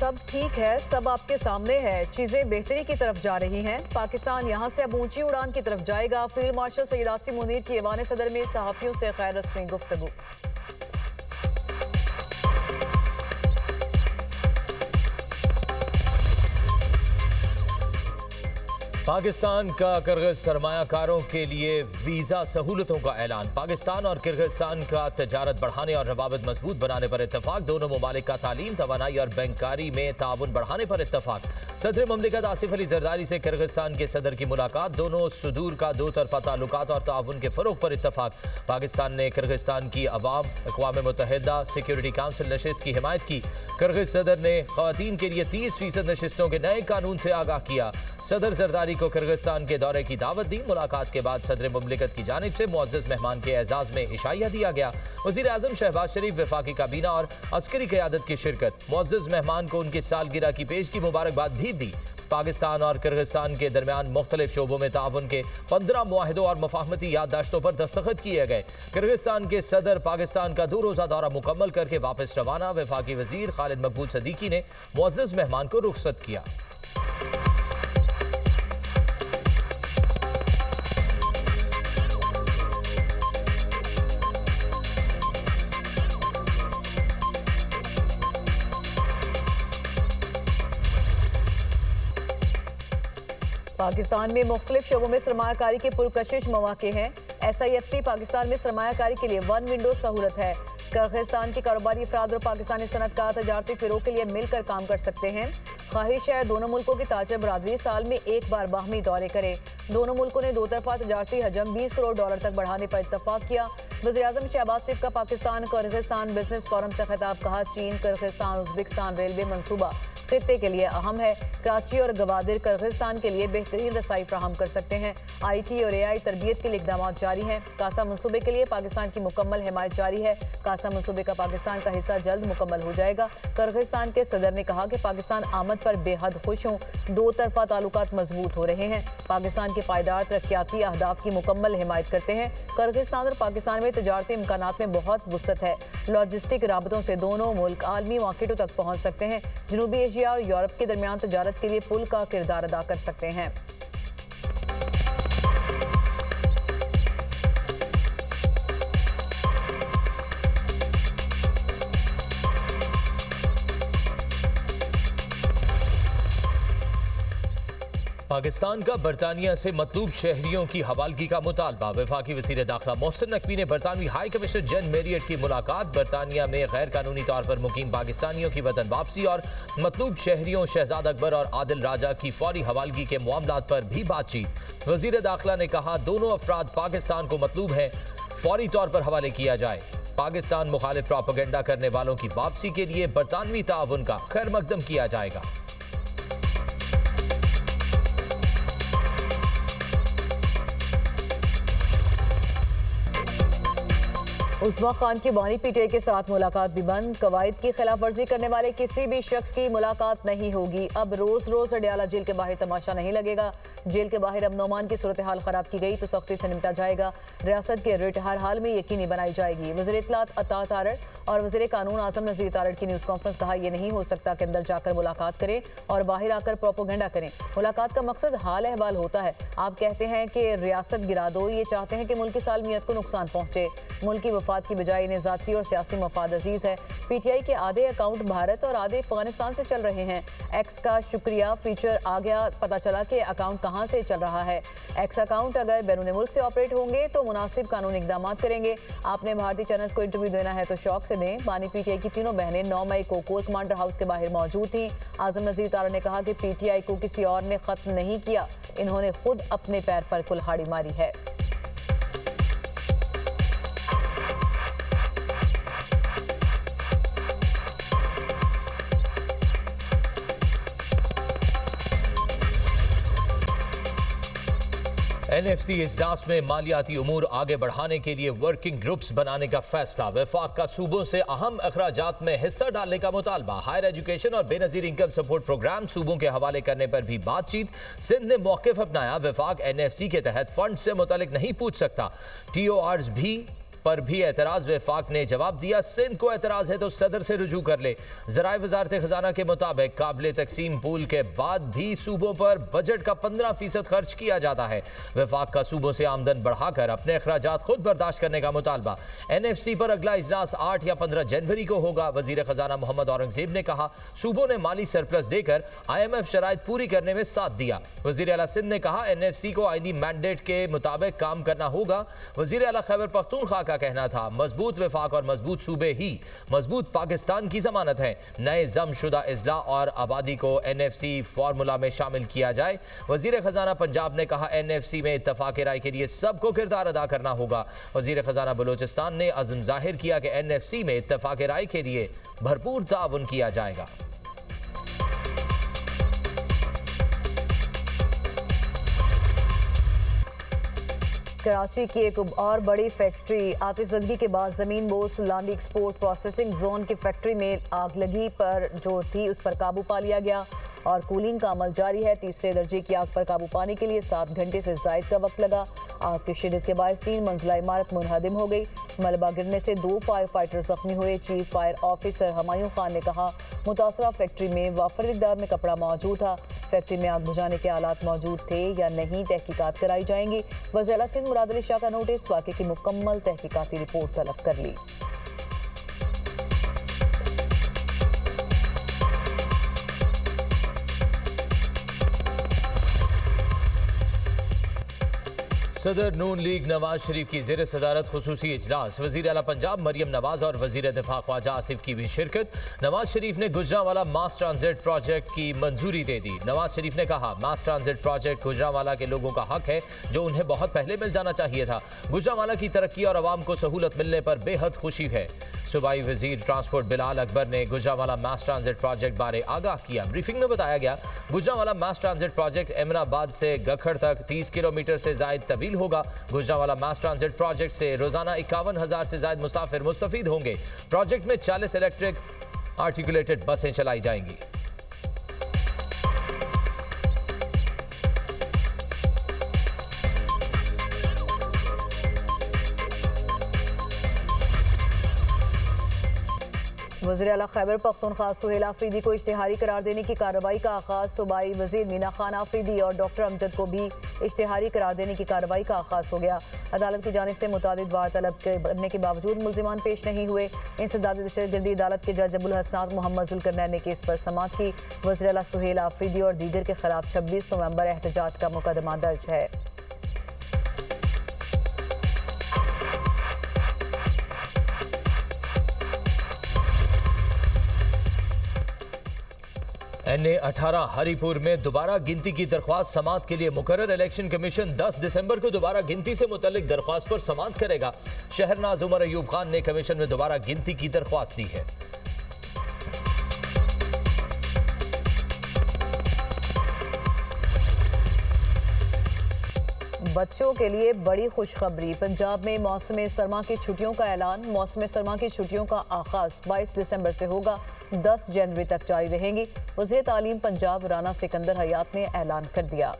सब ठीक है, सब आपके सामने है, चीजें बेहतरी की तरफ जा रही हैं। पाकिस्तान यहां से अब ऊंची उड़ान की तरफ जाएगा। फील्ड मार्शल सईद आसिम मुनीर की ऐवान सदर में सहाफियों से गैर रस्मी गुफ्तगू। पाकिस्तान का किर्गिज सरमायाकारों के लिए वीज़ा सहूलतों का ऐलान। पाकिस्तान और किर्गिस्तान का तजारत बढ़ाने और रवाबित मजबूत बनाने पर इत्तफाक। दोनों ममालिक का तालीम, तवानाई और बैंकारी में ताउन बढ़ाने पर इत्तफाक। सदर ममलिकत आसिफ अली जरदारी से किर्गिस्तान के सदर की मुलाकात। दोनों सुदूर का दो तरफा ताल्लुकात और ताउन के फरोग पर इत्तफाक। पाकिस्तान ने किर्गिस्तान की अवाम अक़वाम मुत्तहिदा सिक्योरिटी काउंसिल नशिस्त की हिमायत की। किर्गिज सदर ने ख़वातीन के लिए 30% नशिस्तों के नए कानून से आगाह किया। सदर जरदारी को किर्गिस्तान के दौरे की दावत दी। मुलाकात के बाद सदर मुमलिकत की जानिब से मुअज़्ज़ज़ मेहमान के एजाज़ में इशाइया दिया गया। वज़ीर आज़म शहबाज शरीफ, वफाकी काबीना और अस्करी क़यादत की शिरकत। मुअज़्ज़ज़ मेहमान को उनकी सालगिरह की पेश की मुबारकबाद भी दी। पाकिस्तान और किर्गिस्तान के दरमियान मुख्तलिफ शोबों में ताउन के 15 मुआहिदों और मफाहमती याददाश्तों पर दस्तखत किए गए। किर्गिस्तान के सदर पाकिस्तान का 2 रोज़ा दौरा मुकम्मल करके वापस रवाना। वफाकी वज़ीर खालिद मकबूल सदीकी ने मुअज़्ज़ज़ मेहमान को रुखसत किया। पाकिस्तान में मुख्तलिफ शोबों में सरमायाकारी के पुरकशिश मौके हैं। SIFC पाकिस्तान में सरमायाकारी के लिए 1 विंडो सहूलत है। किर्गिस्तान के कारोबारी अफराद और पाकिस्तानी सनत का तजारती फ़िरोग के लिए मिलकर काम कर सकते हैं। ख्वाहिश है दोनों मुल्कों की ताजर बरादरी साल में एक बार बाहमी दौरे करे। दोनों मुल्कों ने 2 तरफा तजारती हजम $20 करोड़ तक बढ़ाने पर इत्तफाक किया। वज़ीर आज़म शहबाज शरीफ का पाकिस्तान किर्गिस्तान बिजनेस फोरम से खिताब। कहा, चीन किर्गिस्तान उज़्बेकिस्तान रेलवे मनसूबा खित्ते के लिए अहम है। कराची और गवादिर किर्गिस्तान के लिए बेहतरीन रसाई फ्राहम कर सकते हैं। IT और AI तरबियत के लिए इक़दाम जारी हैं। कासा मनसूबे के लिए पाकिस्तान की मुकम्मल हिमायत जारी है। कासा मनसूबे का पाकिस्तान का हिस्सा जल्द मुकम्मल हो जाएगा। किर्गिस्तान के सदर ने कहा कि पाकिस्तान आमद पर बेहद खुश हों। 2 तरफा ताल्लुकात मजबूत हो रहे हैं। पाकिस्तान के पायदार तरक्याती अहदाफ की मुकम्मल हिमायत करते हैं। किर्गिस्तान और पाकिस्तान में तजारती इम्कानात में बहुत वुसअत है। लॉजिस्टिक राबतों से दोनों मुल्क आलमी मार्केटों तक पहुँच सकते हैं। जनूबी एशिया और यूरोप के दरमियान तजारत के लिए पुल का किरदार अदा कर सकते हैं। पाकिस्तान का बरतानिया से मतलूब शहरियों की हवालगी का मुतालबा। वफाकी वज़ीर दाखिला मोहसिन नकवी ने बरतानवी हाई कमिश्नर जन मेरियट की मुलाकात। बरतानिया में गैर कानूनी तौर पर मुकीम पाकिस्तानियों की वतन वापसी और मतलूब शहरियों शहजाद अकबर और आदिल राजा की फौरी हवालगी के मामलात पर भी बातचीत। वज़ीर दाखिला ने कहा, दोनों अफराद पाकिस्तान को मतलूब हैं, फौरी तौर पर हवाले किया जाए। पाकिस्तान मुखालिफ प्रोपेगेंडा करने वालों की वापसी के लिए बरतानवी ताउन का खैर मकदम किया जाएगा। उस्मा खान की बानी PTI के साथ मुलाकात भी बंद। कवायद की खिलाफ वर्जी करने वाले किसी भी शख्स की मुलाकात नहीं होगी। अब रोज रोज अडयाला जेल के बाहर तमाशा नहीं लगेगा। जेल के बाहर अमन अमान की सूरत हाल खराब की गई तो सख्ती से निपटा जाएगा। रियासत के रिट हर हाल में यकीनी बनाई जाएगी। वज़ीर इत्तलात अता तारड़ और वज़ीर कानून आज़म नज़ीर तारड़ की न्यूज़ कॉन्फ्रेंस। कहा, यह नहीं हो सकता कि अंदर जाकर मुलाकात करें और बाहर आकर प्रोपोगेंडा करें। मुलाकात का मकसद हाल अहवाल होता है। आप कहते हैं कि रियासत गिरा दो, ये चाहते हैं कि मुल्क की सालमियत को नुकसान पहुँचे। मुल्क की वफात की बजाय इन्हें ज़ाती और सियासी मफाद अजीज है। PTI के आधे अकाउंट भारत और आधे अफगानिस्तान से चल रहे हैं। एक्स का शुक्रिया फीचर आ गया, पता चला कि अकाउंट कहां से चल रहा है। एक्स अकाउंट अगर बैरून मुल्क से ऑपरेट होंगे तो मुनासिब कानूनी इकदाम करेंगे। आपने भारतीय चैनल्स को इंटरव्यू देना है तो शौक से दें। बानी PTI की तीनों बहनें 9 मई को कोर कमांडर हाउस के बाहर मौजूद थी। आज़म नज़ीर तारड़ ने कहा कि PTI को किसी और ने खत्म नहीं किया, इन्होंने खुद अपने पैर पर कुल्हाड़ी मारी है। NFC इजलास में मालियाती उमूर आगे बढ़ाने के लिए वर्किंग ग्रुप्स बनाने का फैसला। वफाक का सूबों से अहम अखराजात में हिस्सा डालने का मुतालबा। हायर एजुकेशन और बेनजीर इनकम सपोर्ट प्रोग्राम सूबों के हवाले करने पर भी बातचीत। सिंध ने मौक़िफ़ अपनाया, वफाक NFC के तहत फंड से मुतालिक नहीं पूछ सकता। TORs भी पर भी एतराज वफाक ने जवाब दिया, सिंध को एतराज है तो सदर से रुजू कर ले। ज़राए वजारत खजाना के मुताबिक काबिल तकसीम पूल के बाद भी सूबों पर बजट का 15% खर्च किया जाता है। वफाक का सूबों से आमदन बढ़ाकर अपने अखराजात खुद बर्दाश्त करने का मुतालबा। NFC पर अगला इजलास 8 या 15 जनवरी को होगा। वजीर खजाना मोहम्मद औरंगजेब ने कहा, सूबों ने माली सरप्लस देकर IMF शराइत पूरी करने में साथ दिया। वजीर आला सिंध ने कहा, NFC को आईनी मैंडेट के मुताबिक काम करना होगा। वजीर आला खैबर पख्तूनख्वा का कहना था, मजबूत वफाक और मजबूत सूबे ही मजबूत पाकिस्तान की जमानत है। नए जमशुदा इजला और आबादी को NFC फार्मूला में शामिल किया जाए। वजीर खजाना पंजाब ने कहा, NFC में इत्तफाक राय के लिए सबको किरदार अदा करना होगा। वजीर खजाना बलोचिस्तान ने अज़्म जाहिर किया कि NFC में इत्तफाक राय के लिए भरपूर ताउन किया जाएगा। कराची की एक और बड़ी फैक्ट्री आतिशज़दगी के बाद ज़मीन बोस लांडी एक्सपोर्ट प्रोसेसिंग जोन की फैक्ट्री में आग लगी पर जो थी उस पर काबू पा लिया गया और कूलिंग का अमल जारी है। तीसरे दर्जे की आग पर काबू पाने के लिए 7 घंटे से ज़ायद का वक्त लगा। आग की शिद्दत के बायस 3 मंजिला इमारत मुनहदिम हो गई। मलबा गिरने से 2 फायर फाइटर जख्मी हुए। Chief fire officer Humayun Khan ने कहा, मुतासरा फैक्ट्री में वाफर मिकदार में कपड़ा मौजूद था। फैक्ट्री में आग बुझाने के आलात मौजूद थे या नहीं, तहकीकात कराई जाएंगी। वज़ीर आला सिंध मुराद अली शाह का नोटिस, वाक़े की मुकम्मल तहकीकाती रिपोर्ट तलब कर ली। सदर नून लीग नवाज शरीफ की ज़ेर सदारत खुसूसी इजलास। वज़ीर आला पंजाब मरियम नवाज और वज़ीर दिफा ख्वाजा आसिफ की भी शिरकत। नवाज शरीफ ने गुजरांवाला मास ट्रांजिट प्रोजेक्ट की मंजूरी दे दी। नवाज शरीफ ने कहा, मास ट्रांजिट प्रोजेक्ट गुजरांवाला के लोगों का हक है जो उन्हें बहुत पहले मिल जाना चाहिए था। गुजरांवाला की तरक्की और आवाम को सहूलत मिलने पर बेहद खुशी है। सूबाई वज़ीर ट्रांसपोर्ट बिलाल अकबर ने गुजरांवाला मास ट्रांजिट प्रोजेक्ट बारे आगाह किया। ब्रीफिंग में बताया गया, गुजरांवाला मास ट्रांजिट प्रोजेक्ट एमराबाद से गखड़ तक 30 किलोमीटर से ज़ायद तवील होगा। गुजरांवाला मास ट्रांजिट प्रोजेक्ट से रोजाना 51,000 से ज़ायद मुसाफिर मुस्तफीद होंगे। प्रोजेक्ट में 40 इलेक्ट्रिक आर्टिकुलेटेड बसें चलाई जाएंगी। वज़ीर आला खैबर पख्तूनख्वा सुहेल आफरीदी को इश्तिहारी करार देने की कार्रवाई का आगाज़। सूबाई वज़ीर मीना खान आफरीदी और डॉक्टर अमजद को भी इश्तिहारी करार देने की कार्रवाई का आगाज़ हो गया। अदालत की जानिब से मुतादिद बार तलब करने के बावजूद मुल्ज़िमान पेश नहीं हुए। इंसदाद दहशतगर्दी अदालत के जज अबुल हसनात मोहम्मद जुल्करनैन ने केस पर समाअत की। वज़ीर आला सुहेल आफरीदी और दीगर के खिलाफ 26 नवंबर एहतजाज का मुकदमा दर्ज है। NA-18 हरीपुर में दोबारा गिनती की दरख्वास्त समाअत के लिए मुकर्रर। इलेक्शन कमीशन 10 दिसंबर को दोबारा गिनती से मुतल्लिक दरख्वास्त पर समाअत करेगा। शहरनाज उमर अयूब खान ने कमीशन में दोबारा गिनती की दरख्वास्त दी है। बच्चों के लिए बड़ी खुशखबरी, पंजाब में मौसम सरमा की छुट्टियों का ऐलान। मौसम सरमा की छुट्टियों का आगाज 22 दिसंबर से होगा, 10 जनवरी तक जारी रहेंगी। वज़ीर तालीम पंजाब राना सिकंदर हयात ने ऐलान कर दिया।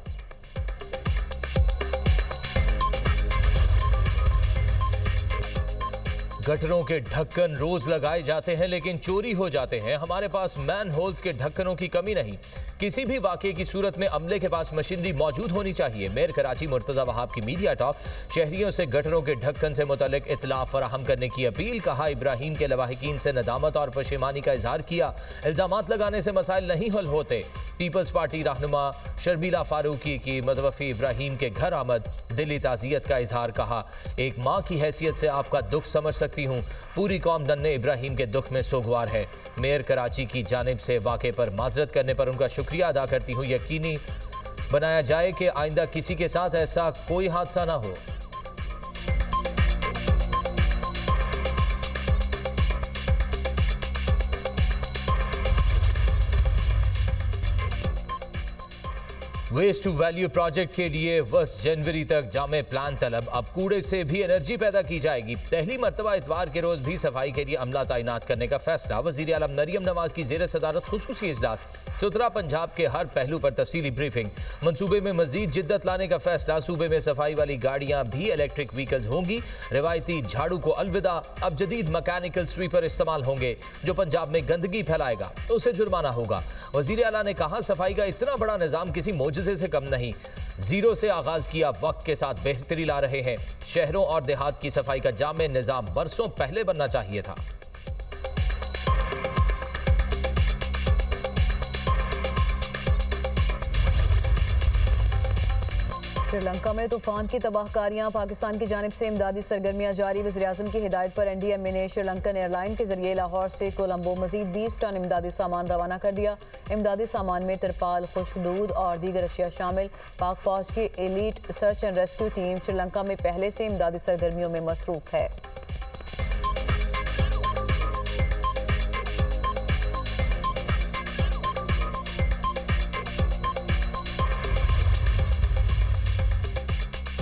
गटरों के ढक्कन रोज लगाए जाते हैं लेकिन चोरी हो जाते हैं। हमारे पास मैन होल्स के ढक्कनों की कमी नहीं। किसी भी वाकये की सूरत में अमले के पास मशीनरी मौजूद होनी चाहिए। मेयर कराची मुर्तज़ा वहाब की मीडिया टॉक। शहरियों से गटरों के ढक्कन से मुतल्लिक इत्तला फराहम करने की अपील। कहा, इब्राहीम के लवाहिकीन से नदामत और पशेमानी का इजहार किया। इल्जामात लगाने से मसाइल नहीं हल होते। पीपल्स पार्टी रहनुमा शर्मिला फारूकी की मतवफ़ी इब्राहीम के घर आमद, दिली ताज़ियत का इजहार। कहा, एक माँ की हैसियत से आपका दुख समझ सकती हूँ। पूरी कौम नन्हे इब्राहीम के दुख में सोगवार है। मेयर कराची की जानिब से वाक़े पर माजरत करने पर उनका शुक्रिया अदा करती हूँ। यकीनी बनाया जाए कि आइंदा किसी के साथ ऐसा कोई हादसा ना हो। वेस्ट टू वैल्यू प्रोजेक्ट के लिए 1 जनवरी तक जामे प्लान तलब। अब कूड़े से भी एनर्जी पैदा की जाएगी। पहली मरतबा इतवार के रोज भी सफाई के लिए अमला तैनात करने का फैसला। वजीर आलम मरियम नवाज की जेर सदारत खुसूसी इजलास। सुथरा पंजाब के हर पहलू पर तफसीली ब्रीफिंग। मंसूबे में मजीद जिद्दत लाने का फैसला। सूबे में सफाई वाली गाड़ियां भी इलेक्ट्रिक व्हीकल्स होंगी। रिवायती झाड़ू को अलविदा। अब जदीद मैकेनिकल स्वीपर इस्तेमाल होंगे। जो पंजाब में गंदगी फैलाएगा उसे जुर्माना होगा। वजीर आला ने कहा, सफाई का इतना बड़ा निजाम किसी मोजज़े से कम नहीं। जीरो से आगाज किया, वक्त के साथ बेहतरी ला रहे हैं। शहरों और देहात की सफाई का जामे निजाम बरसों पहले बनना चाहिए था। श्रीलंका में तूफान की तबाहकारियां। पाकिस्तान की जानिब से इमदादी सरगर्मियां जारी। वज़ीर-ए-आज़म की हिदायत पर NDMA ने श्रीलंकन एयरलाइन के जरिए लाहौर से कोलंबो मजीद 20 टन इमदादी सामान रवाना कर दिया। इमदादी सामान में तिरपाल, खुश्क दूध और दीगर अशिया शामिल। पाक फौज की elite search and rescue team Sri Lanka में पहले से इमदादी सरगर्मियों में मसरूफ है।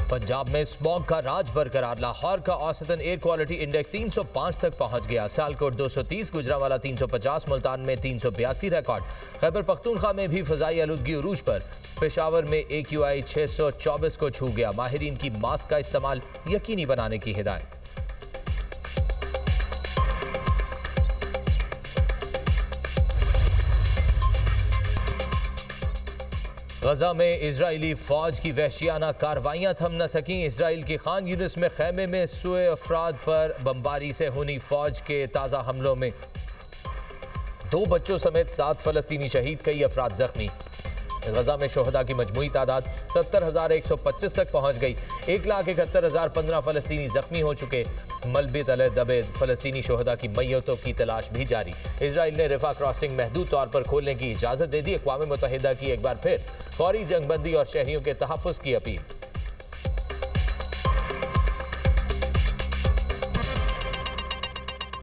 पंजाब में स्मॉग का राज बरकरार। लाहौर का औसतन एयर क्वालिटी इंडेक्स 305 तक पहुंच गया। सियालकोट 230, गुजरांवाला 350, मुल्तान में 382 रिकॉर्ड। खैबर पख्तूनख्वा में भी फ़ज़ाई आलूदगी उरूज पर। पेशावर में AQI 624 को छू गया। माहिरीन की मास्क का इस्तेमाल यकीनी बनाने की हिदायत। गजा में इजरायली फौज की वहशियाना कार्रवाइयां थम न सकीं। इसराइल की खान यूनिस में खैमे में सोए अफराद पर बमबारी से हुई फौज के ताज़ा हमलों में 2 बच्चों समेत 7 फलस्तीनी शहीद, कई अफराद जख्मी। गजा में शोहदा की मजमूई तादाद 70,125 तक पहुँच गई। 1,71,015 फलस्तीनी जख्मी हो चुके। मलबे तले दबे फलस्तीनी शोहदा की मैयतों की तलाश भी जारी। इसराइल ने रफा क्रॉसिंग महदूद तौर पर खोलने की इजाज़त दे दी। अक़वाम मुत्तहिदा की एक बार फिर फौरी जंगबंदी और शहरियों के तहफ़्फ़ुज़ की अपील।